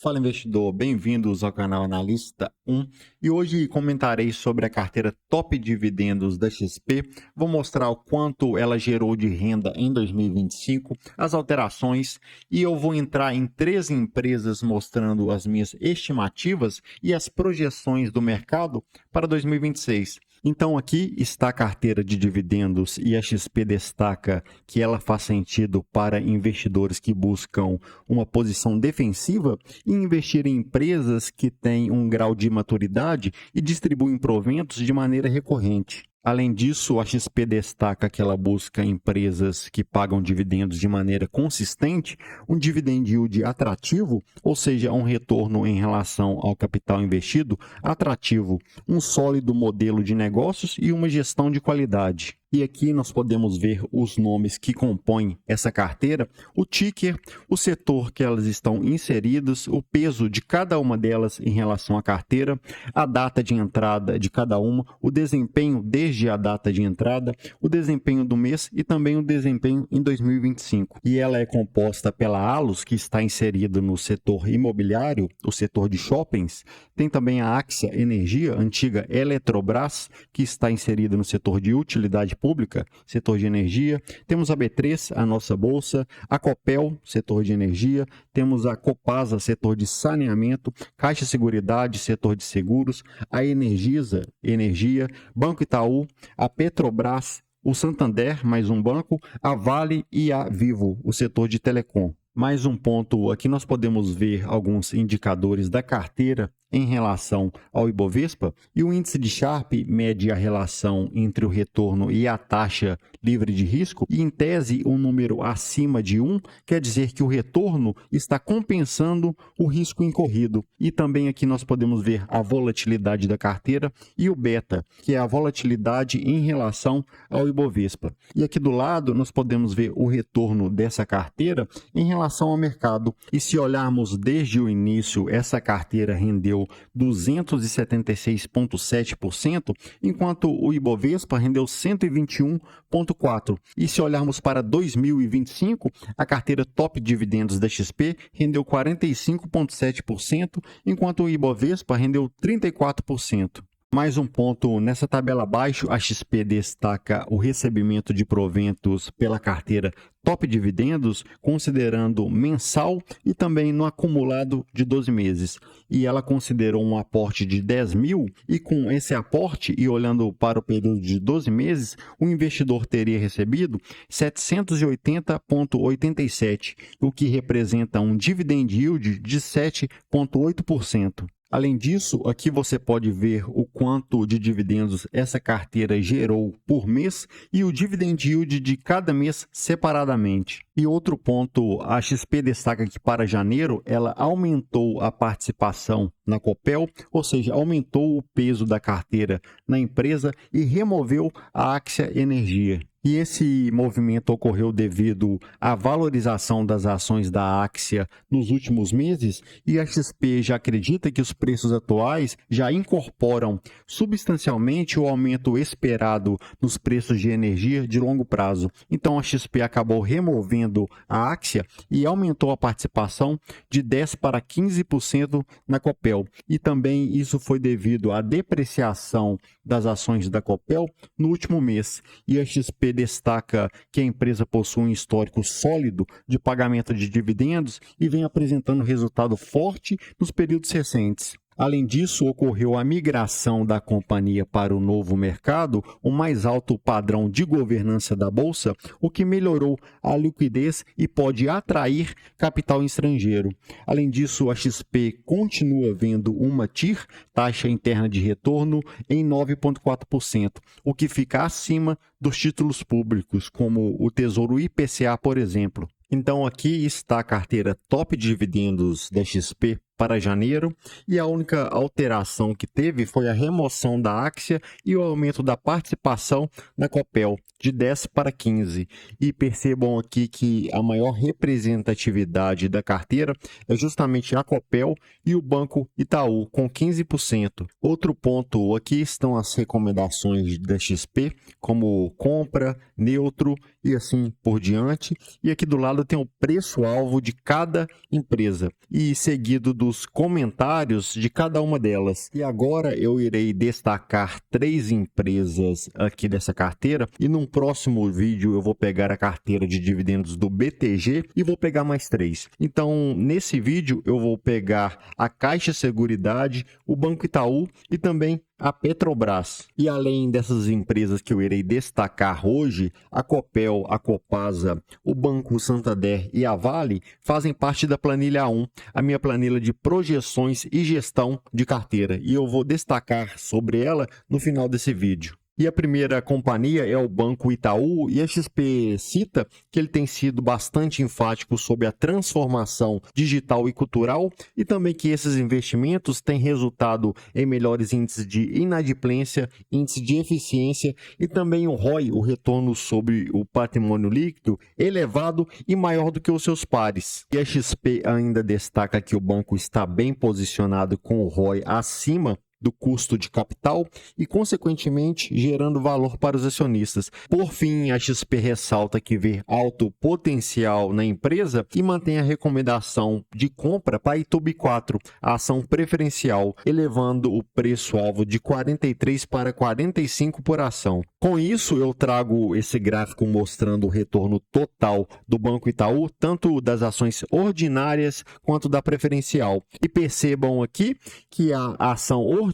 Fala investidor, bem-vindos ao canal Analista 1 e hoje comentarei sobre a carteira Top Dividendos da XP. Vou mostrar o quanto ela gerou de renda em 2025, as alterações e eu vou entrar em 3 empresas mostrando as minhas estimativas e as projeções do mercado para 2026. Então aqui está a carteira de dividendos e a XP destaca que ela faz sentido para investidores que buscam uma posição defensiva e investir em empresas que têm um grau de maturidade e distribuem proventos de maneira recorrente. Além disso, a XP destaca que ela busca empresas que pagam dividendos de maneira consistente, um dividend yield atrativo, ou seja, um retorno em relação ao capital investido atrativo, um sólido modelo de negócios e uma gestão de qualidade. E aqui nós podemos ver os nomes que compõem essa carteira, o ticker, o setor que elas estão inseridas, o peso de cada uma delas em relação à carteira, a data de entrada de cada uma, o desempenho desde a data de entrada, o desempenho do mês e também o desempenho em 2025. E ela é composta pela Allos, que está inserido no setor imobiliário, o setor de shoppings. Tem também a Axia Energia, antiga Eletrobras, que está inserida no setor de utilidade pública, setor de energia. Temos a B3, a nossa bolsa, a Copel, setor de energia, temos a Copasa, setor de saneamento, Caixa Seguridade, setor de seguros, a Energisa, energia, Banco Itaú, a Petrobras, o Santander, mais um banco, a Vale e a Vivo, o setor de telecom. Mais um ponto, aqui nós podemos ver alguns indicadores da carteira em relação ao Ibovespa e o índice de Sharpe mede a relação entre o retorno e a taxa livre de risco e, em tese, um número acima de 1 quer dizer que o retorno está compensando o risco incorrido. E também aqui nós podemos ver a volatilidade da carteira e o beta, que é a volatilidade em relação ao Ibovespa. E aqui do lado nós podemos ver o retorno dessa carteira em relação ao mercado. E se olharmos desde o início, essa carteira rendeu 276,7%, enquanto o Ibovespa rendeu 121,4%. E se olharmos para 2025, a carteira Top Dividendos da XP rendeu 45,7%, enquanto o Ibovespa rendeu 34%. Mais um ponto, nessa tabela abaixo, a XP destaca o recebimento de proventos pela carteira Top Dividendos, considerando mensal e também no acumulado de 12 meses. E ela considerou um aporte de 10 mil e com esse aporte, e olhando para o período de 12 meses, o investidor teria recebido 780,87, o que representa um dividend yield de 7,8%. Além disso, aqui você pode ver o quanto de dividendos essa carteira gerou por mês e o dividend yield de cada mês separadamente. E outro ponto, a XP destaca que para janeiro ela aumentou a participação na Copel, ou seja, aumentou o peso da carteira na empresa e removeu a Axia Energia. E esse movimento ocorreu devido à valorização das ações da Axia nos últimos meses e a XP já acredita que os preços atuais já incorporam substancialmente o aumento esperado nos preços de energia de longo prazo. Então a XP acabou removendo a Axia e aumentou a participação de 10% para 15% na Copel. E também isso foi devido à depreciação das ações da Copel no último mês. E a XP destaca que a empresa possui um histórico sólido de pagamento de dividendos e vem apresentando resultado forte nos períodos recentes. Além disso, ocorreu a migração da companhia para o novo mercado, o mais alto padrão de governança da Bolsa, o que melhorou a liquidez e pode atrair capital estrangeiro. Além disso, a XP continua vendo uma TIR, taxa interna de retorno, em 9,4%, o que fica acima dos títulos públicos, como o Tesouro IPCA, por exemplo. Então aqui está a carteira Top Dividendos da XP para janeiro e a única alteração que teve foi a remoção da Axia e o aumento da participação na Copel de 10 para 15. E percebam aqui que a maior representatividade da carteira é justamente a Copel e o Banco Itaú com 15%. Outro ponto, aqui estão as recomendações da XP, como compra, neutro e assim por diante. E aqui do lado tem o preço-alvo de cada empresa e seguido do dos comentários de cada uma delas. E agora eu irei destacar 3 empresas aqui dessa carteira e num próximo vídeo eu vou pegar a carteira de dividendos do BTG e vou pegar mais 3. Então, nesse vídeo eu vou pegar a Caixa Seguridade, o Banco Itaú e também a Petrobras. E além dessas empresas que eu irei destacar hoje, a Copel, a Copasa, o Banco Santander e a Vale fazem parte da planilha 1, a minha planilha de projeções e gestão de carteira. E eu vou destacar sobre ela no final desse vídeo. E a primeira companhia é o Banco Itaú, e a XP cita que ele tem sido bastante enfático sobre a transformação digital e cultural e também que esses investimentos têm resultado em melhores índices de inadimplência, índice de eficiência e também o ROI, o retorno sobre o patrimônio líquido, elevado e maior do que os seus pares. E a XP ainda destaca que o banco está bem posicionado com o ROI acima do custo de capital e, consequentemente, gerando valor para os acionistas. Por fim, a XP ressalta que vê alto potencial na empresa e mantém a recomendação de compra para a ITUB4, a ação preferencial, elevando o preço-alvo de 43 para 45 por ação. Com isso, eu trago esse gráfico mostrando o retorno total do Banco Itaú, tanto das ações ordinárias quanto da preferencial. E percebam aqui que a ação ordinária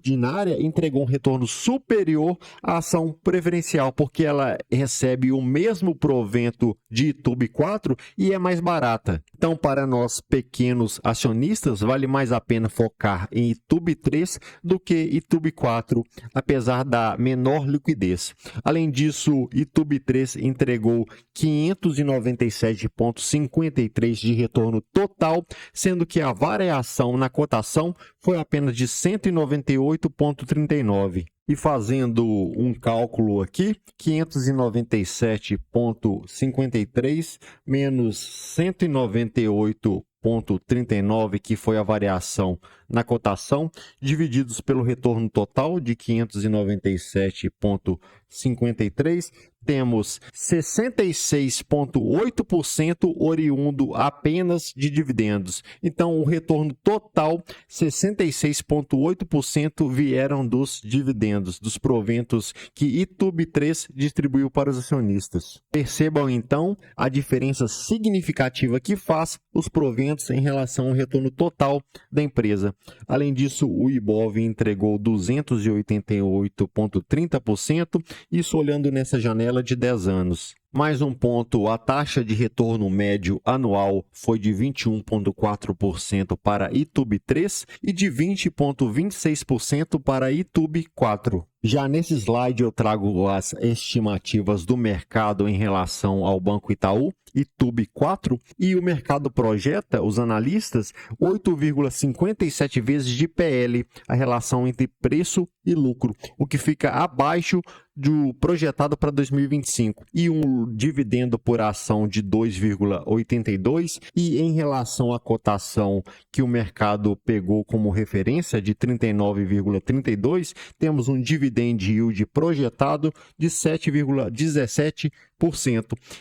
entregou um retorno superior à ação preferencial, porque ela recebe o mesmo provento de ITUB4 e é mais barata. Então, para nós pequenos acionistas, vale mais a pena focar em ITUB3 do que ITUB4, apesar da menor liquidez. Além disso, ITUB3 entregou 597,53 de retorno total, sendo que a variação na cotação foi apenas de 198,39. E fazendo um cálculo aqui, 597,53 menos 198,39, que foi a variação na cotação, divididos pelo retorno total de 597,53, temos 66,8% oriundo apenas de dividendos. Então, o retorno total, 66,8% vieram dos dividendos, dos proventos que ITUB3 distribuiu para os acionistas. Percebam, então, a diferença significativa que faz os proventos em relação ao retorno total da empresa. Além disso, o Ibov entregou 288,30%, isso olhando nessa janela de 10 anos. Mais um ponto, a taxa de retorno médio anual foi de 21,4% para ITUB3 e de 20,26% para ITUB4. Já nesse slide eu trago as estimativas do mercado em relação ao Banco Itaú, ITUB4, e o mercado projeta, os analistas, 8,57 vezes de PL, a relação entre preço e lucro, o que fica abaixo do projetado para 2025, e um dividendo por ação de 2,82, e em relação à cotação que o mercado pegou como referência de 39,32, temos um dividend yield projetado de 7,17%.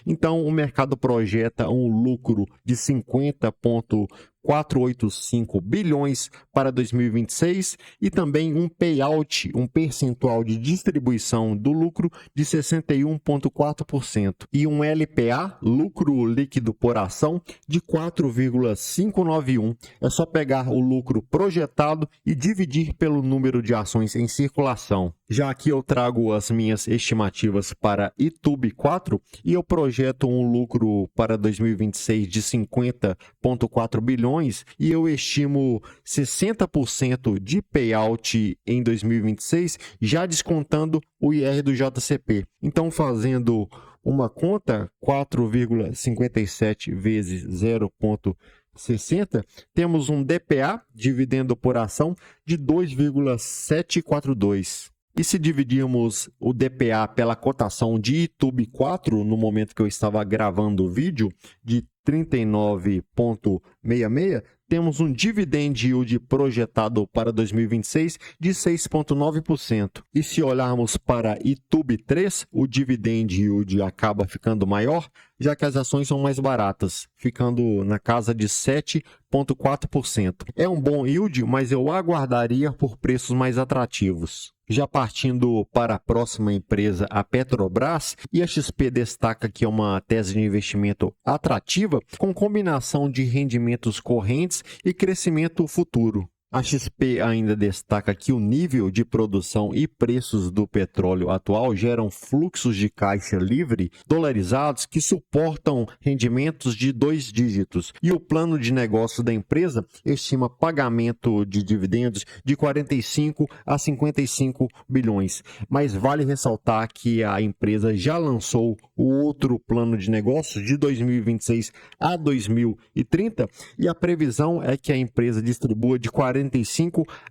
Então, o mercado projeta um lucro de 50,485 bilhões para 2026 e também um payout, um percentual de distribuição do lucro de 61,4% e um LPA, lucro líquido por ação, de 4,591. É só pegar o lucro projetado e dividir pelo número de ações em circulação. Já aqui eu trago as minhas estimativas para ITUB4 e eu projeto um lucro para 2026 de 50,4 bilhões e eu estimo 60% de payout em 2026, já descontando o IR do JCP. Então, fazendo uma conta, 4,57 vezes 0,60, temos um DPA, dividendo por ação, de 2,742. E se dividirmos o DPA pela cotação de ITUB4, no momento que eu estava gravando o vídeo, de 39,66, temos um dividend yield projetado para 2026 de 6,9%. E se olharmos para ITUB3, o dividend yield acaba ficando maior, já que as ações são mais baratas, ficando na casa de 7,4%. É um bom yield, mas eu aguardaria por preços mais atrativos. Já partindo para a próxima empresa, a Petrobras, e a XP destaca que é uma tese de investimento atrativa, com combinação de rendimentos correntes e crescimento futuro. A XP ainda destaca que o nível de produção e preços do petróleo atual geram fluxos de caixa livre dolarizados que suportam rendimentos de 2 dígitos. E o plano de negócio da empresa estima pagamento de dividendos de 45 a 55 bilhões. Mas vale ressaltar que a empresa já lançou o outro plano de negócio de 2026 a 2030 e a previsão é que a empresa distribua de 45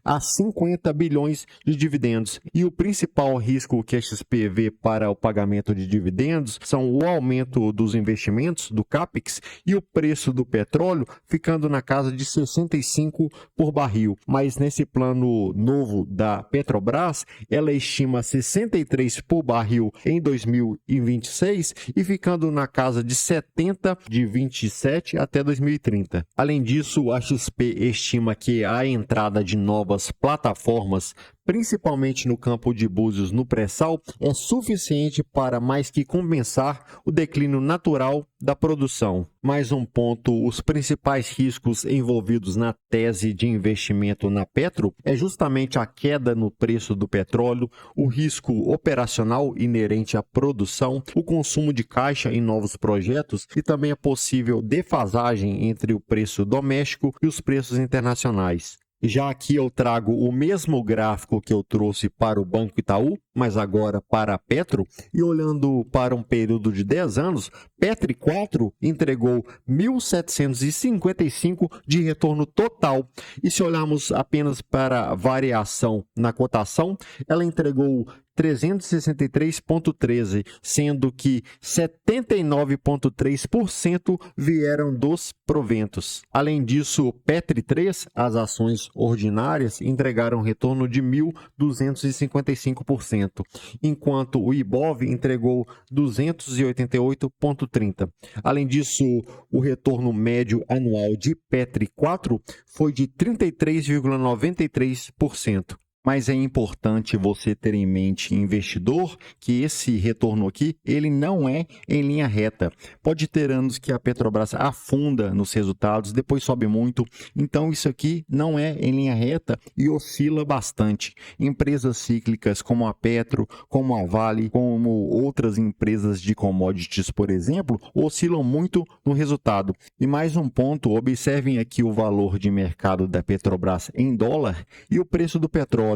a 50 bilhões de dividendos. E o principal risco que a XP vê para o pagamento de dividendos são o aumento dos investimentos, do CAPEX, e o preço do petróleo ficando na casa de 65 por barril. Mas nesse plano novo da Petrobras, ela estima 63 por barril em 2026 e ficando na casa de 70 de 27 até 2030. Além disso, a XP estima que a entrada de novas plataformas, principalmente no campo de Búzios no pré-sal, é suficiente para mais que compensar o declínio natural da produção. Mais um ponto, os principais riscos envolvidos na tese de investimento na Petro é justamente a queda no preço do petróleo, o risco operacional inerente à produção, o consumo de caixa em novos projetos e também a possível defasagem entre o preço doméstico e os preços internacionais. Já aqui eu trago o mesmo gráfico que eu trouxe para o Banco Itaú, mas agora para a Petro, e olhando para um período de 10 anos, Petri 4 entregou 1.755 de retorno total. E se olharmos apenas para a variação na cotação, ela entregou 363,13, sendo que 79,3% vieram dos proventos. Além disso, Petri 3, as ações ordinárias, entregaram retorno de 1.255%, enquanto o Ibov entregou 288,30. Além disso, o retorno médio anual de Petri 4 foi de 33,93%. Mas é importante você ter em mente, investidor, que esse retorno aqui, ele não é em linha reta. Pode ter anos que a Petrobras afunda nos resultados, depois sobe muito. Então, isso aqui não é em linha reta e oscila bastante. Empresas cíclicas como a Petro, como a Vale, como outras empresas de commodities, por exemplo, oscilam muito no resultado. E mais um ponto, observem aqui o valor de mercado da Petrobras em dólar e o preço do petróleo.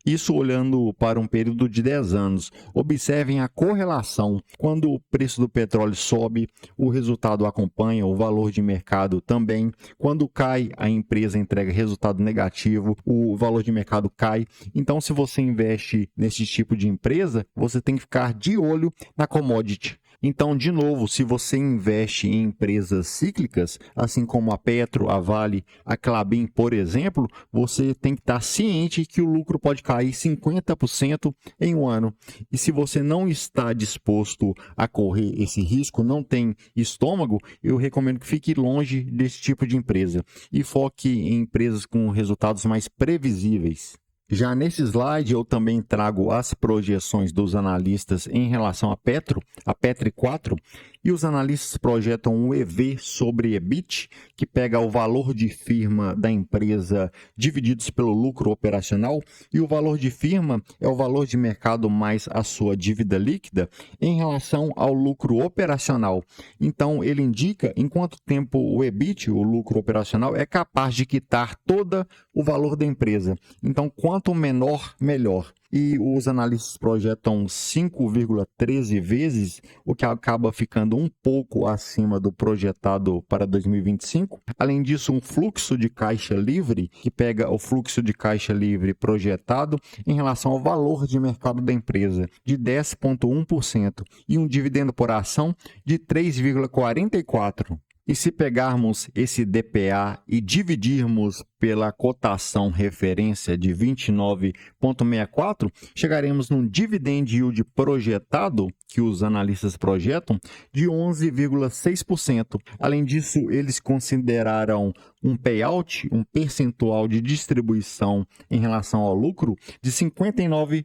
Isso olhando para um período de 10 anos. Observem a correlação. Quando o preço do petróleo sobe, o resultado acompanha, o valor de mercado também. Quando cai, a empresa entrega resultado negativo, o valor de mercado cai. Então, se você investe nesse tipo de empresa, você tem que ficar de olho na commodity. Então, de novo, se você investe em empresas cíclicas, assim como a Petro, a Vale, a Klabin, por exemplo, você tem que estar ciente que o lucro pode cair 50% em um ano. E se você não está disposto a correr esse risco, não tem estômago, eu recomendo que fique longe desse tipo de empresa e foque em empresas com resultados mais previsíveis. Já nesse slide, eu também trago as projeções dos analistas em relação à Petro, a Petri 4, e os analistas projetam um EV sobre EBIT, que pega o valor de firma da empresa divididos pelo lucro operacional, e o valor de firma é o valor de mercado mais a sua dívida líquida em relação ao lucro operacional. Então, ele indica em quanto tempo o EBIT, o lucro operacional, é capaz de quitar todo o valor da empresa. Então, quanto menor, melhor. E os analistas projetam 5,13 vezes, o que acaba ficando um pouco acima do projetado para 2025. Além disso, um fluxo de caixa livre, que pega o fluxo de caixa livre projetado em relação ao valor de mercado da empresa, de 10,1%, e um dividendo por ação de 3,44%. E se pegarmos esse DPA e dividirmos pela cotação referência de 29,64, chegaremos num dividend yield projetado, que os analistas projetam, de 11,6%. Além disso, eles consideraram um payout, um percentual de distribuição em relação ao lucro, de 59%.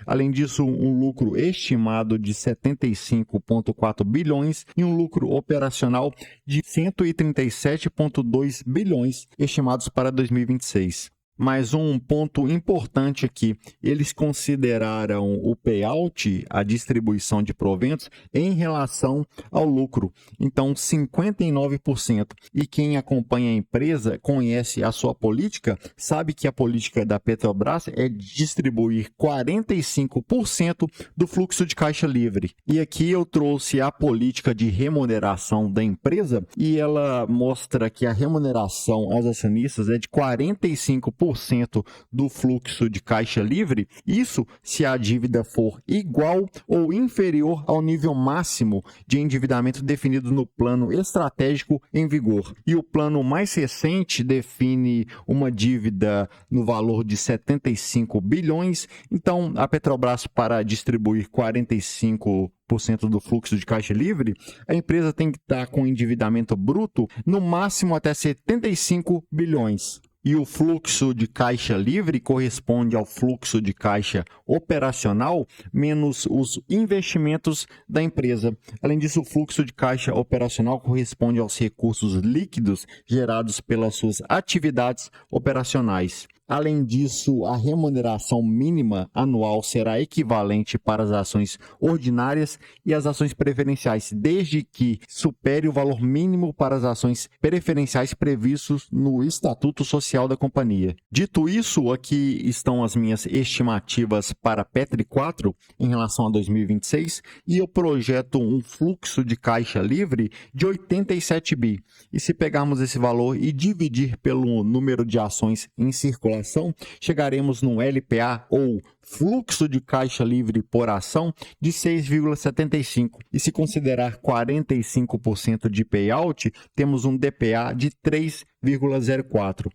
Além disso, um lucro estimado de 75,4 bilhões e um lucro operacional de 137,2 bilhões estimados para 2026. Mas um ponto importante aqui, eles consideraram o payout, a distribuição de proventos, em relação ao lucro. Então, 59%. E quem acompanha a empresa, conhece a sua política, sabe que a política da Petrobras é distribuir 45% do fluxo de caixa livre. E aqui eu trouxe a política de remuneração da empresa e ela mostra que a remuneração aos acionistas é de 45% do fluxo de caixa livre, isso se a dívida for igual ou inferior ao nível máximo de endividamento definido no plano estratégico em vigor. E o plano mais recente define uma dívida no valor de 75 bilhões, então a Petrobras, para distribuir 45% do fluxo de caixa livre, a empresa tem que estar com endividamento bruto no máximo até 75 bilhões. E o fluxo de caixa livre corresponde ao fluxo de caixa operacional menos os investimentos da empresa. Além disso, o fluxo de caixa operacional corresponde aos recursos líquidos gerados pelas suas atividades operacionais. Além disso, a remuneração mínima anual será equivalente para as ações ordinárias e as ações preferenciais, desde que supere o valor mínimo para as ações preferenciais previstos no Estatuto Social da companhia. Dito isso, aqui estão as minhas estimativas para Petri 4 em relação a 2026 e eu projeto um fluxo de caixa livre de 87 bi. E se pegarmos esse valor e dividir pelo número de ações em circulação, chegaremos no LPA, ou fluxo de caixa livre por ação, de 6,75. E se considerar 45% de payout, temos um DPA de 3,04.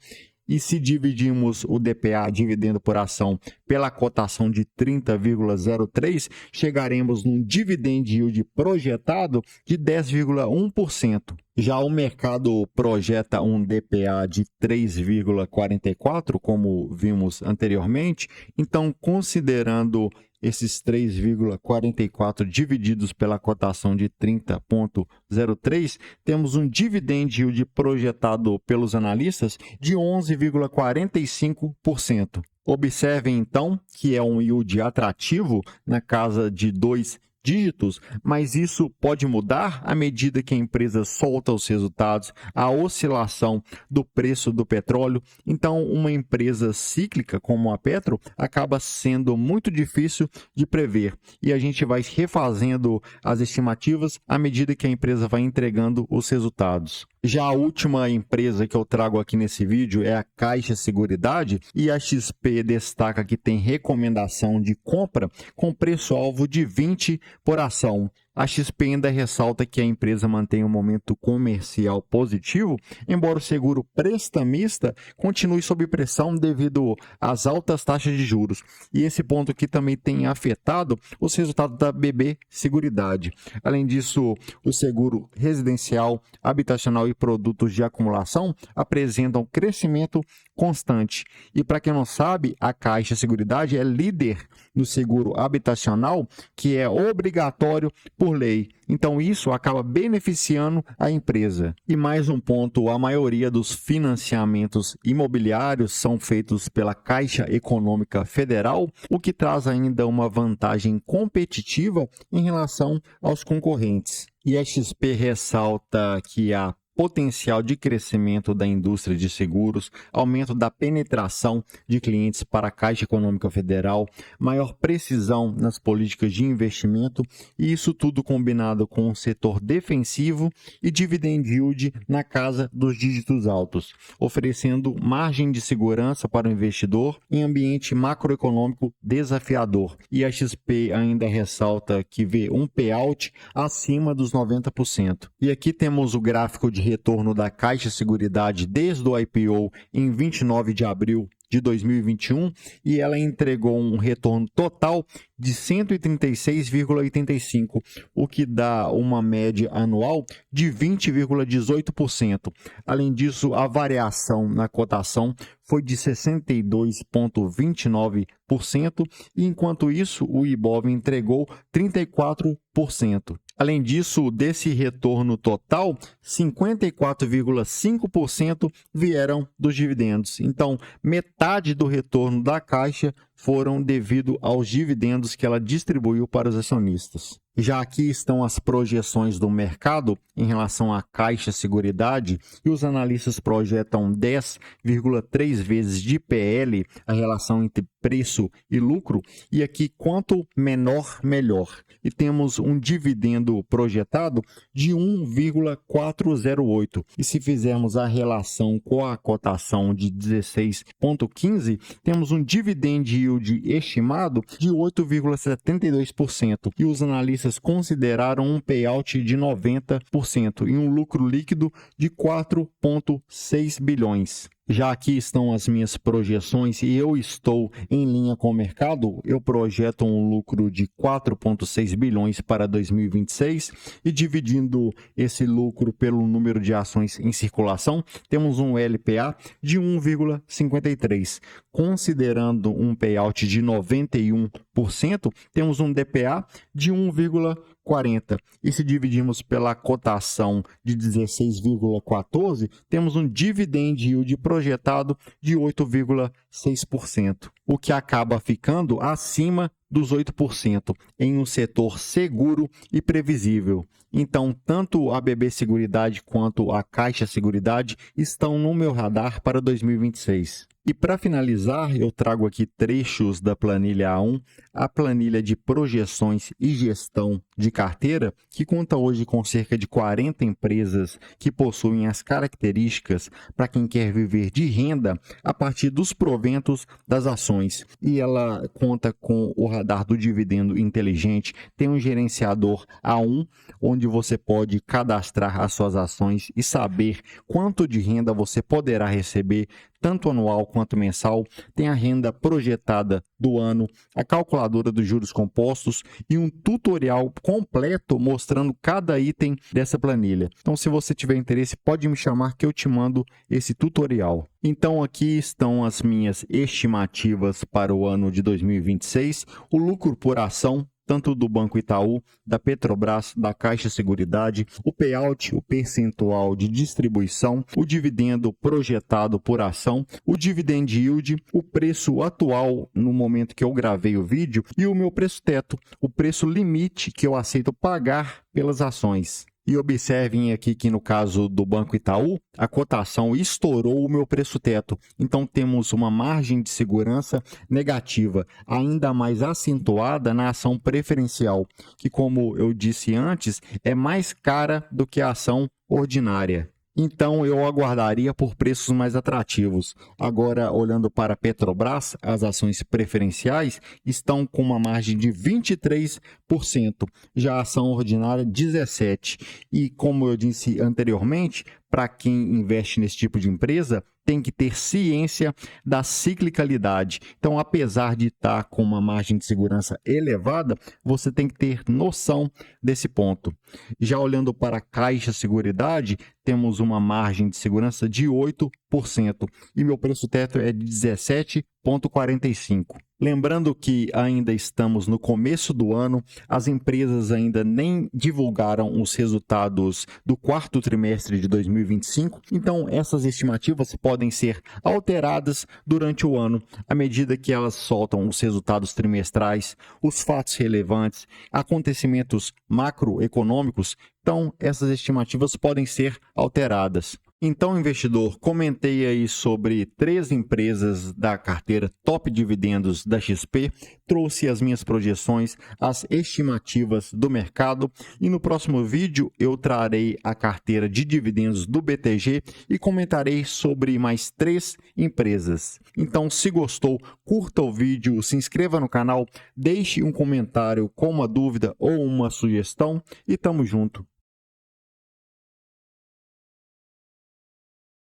E se dividirmos o DPA, dividendo por ação, pela cotação de 30,03, chegaremos num dividend yield projetado de 10,1%. Já o mercado projeta um DPA de 3,44, como vimos anteriormente. Então, considerando esses 3,44 divididos pela cotação de 30,03, temos um dividend yield projetado pelos analistas de 11,45%. Observem, então, que é um yield atrativo na casa de 2 dígitos, mas isso pode mudar à medida que a empresa solta os resultados, a oscilação do preço do petróleo. Então, uma empresa cíclica como a Petro acaba sendo muito difícil de prever e a gente vai refazendo as estimativas à medida que a empresa vai entregando os resultados. Já a última empresa que eu trago aqui nesse vídeo é a Caixa Seguridade, e a XP destaca que tem recomendação de compra com preço-alvo de 20 por ação. A XP ainda ressalta que a empresa mantém um momento comercial positivo, embora o seguro prestamista continue sob pressão devido às altas taxas de juros. E esse ponto aqui também tem afetado os resultados da BB Seguridade. Além disso, o seguro residencial, habitacional e produtos de acumulação apresentam crescimento constante. E para quem não sabe, a Caixa Seguridade é líder no seguro habitacional, que é obrigatório por lei. Então, isso acaba beneficiando a empresa. E mais um ponto, a maioria dos financiamentos imobiliários são feitos pela Caixa Econômica Federal, o que traz ainda uma vantagem competitiva em relação aos concorrentes. E a XP ressalta que a potencial de crescimento da indústria de seguros, aumento da penetração de clientes para a Caixa Econômica Federal, maior precisão nas políticas de investimento, e isso tudo combinado com um setor defensivo e dividend yield na casa dos dígitos altos, oferecendo margem de segurança para o investidor em ambiente macroeconômico desafiador. E a XP ainda ressalta que vê um payout acima dos 90%. E aqui temos o gráfico de retorno da Caixa Seguridade desde o IPO em 29 de abril de 2021, e ela entregou um retorno total de 136,85, o que dá uma média anual de 20,18%. Além disso, a variação na cotação foi de 62,29%, e enquanto isso, o Ibov entregou 34%. Além disso, desse retorno total, 54,5% vieram dos dividendos. Então, metade do retorno da Caixa foram devido aos dividendos que ela distribuiu para os acionistas. Já aqui estão as projeções do mercado em relação à Caixa Seguridade, e os analistas projetam 10,3 vezes de PL, a relação entre preço e lucro, e aqui quanto menor, melhor. E temos um dividendo projetado de 1,408. E se fizermos a relação com a cotação de 16,15, temos um dividend yield estimado de 8,72%. E os analistas consideraram um payout de 90% e um lucro líquido de 4,6 bilhões. Já aqui estão as minhas projeções e eu estou em linha com o mercado. Eu projeto um lucro de 4,6 bilhões para 2026 e dividindo esse lucro pelo número de ações em circulação, temos um LPA de 1,53. Considerando um payout de 91%, temos um DPA de 1,40. E se dividirmos pela cotação de 16,14, temos um dividend yield projetado de 8,6%, o que acaba ficando acima dos 8% em um setor seguro e previsível. Então, tanto a BB Seguridade quanto a Caixa Seguridade estão no meu radar para 2026. E para finalizar, eu trago aqui trechos da planilha A1, a planilha de projeções e gestão de carteira, que conta hoje com cerca de 40 empresas que possuem as características para quem quer viver de renda a partir dos proventos das ações. E ela conta com o radar do dividendo inteligente, tem um gerenciador A1, onde você pode cadastrar as suas ações e saber quanto de renda você poderá receber, tanto anual quanto mensal. Tem a renda projetada do ano, a calculadora dos juros compostos e um tutorial completo mostrando cada item dessa planilha. Então, se você tiver interesse, pode me chamar que eu te mando esse tutorial. Então, aqui estão as minhas estimativas para o ano de 2026. O lucro por ação, tanto do Banco Itaú, da Petrobras, da Caixa Seguridade, o payout, o percentual de distribuição, o dividendo projetado por ação, o dividend yield, o preço atual no momento que eu gravei o vídeo e o meu preço teto, o preço limite que eu aceito pagar pelas ações. E observem aqui que no caso do Banco Itaú, a cotação estourou o meu preço teto. Então temos uma margem de segurança negativa, ainda mais acentuada na ação preferencial, que, como eu disse antes, é mais cara do que a ação ordinária. Então, eu aguardaria por preços mais atrativos. Agora, olhando para a Petrobras, as ações preferenciais estão com uma margem de 23%, já a ação ordinária 17%. E, como eu disse anteriormente, para quem investe nesse tipo de empresa, tem que ter ciência da ciclicalidade. Então, apesar de estar com uma margem de segurança elevada, você tem que ter noção desse ponto. Já olhando para a Caixa Seguridade, temos uma margem de segurança de 8% e meu preço teto é de 17,45. Lembrando que ainda estamos no começo do ano, as empresas ainda nem divulgaram os resultados do quarto trimestre de 2025, então essas estimativas podem ser alteradas durante o ano, à medida que elas soltam os resultados trimestrais, os fatos relevantes, acontecimentos macroeconômicos, então essas estimativas podem ser alteradas. Então, investidor, comentei aí sobre 3 empresas da carteira Top Dividendos da XP, trouxe as minhas projeções, as estimativas do mercado e no próximo vídeo eu trarei a carteira de dividendos do BTG e comentarei sobre mais 3 empresas. Então, se gostou, curta o vídeo, se inscreva no canal, deixe um comentário com uma dúvida ou uma sugestão e tamo junto.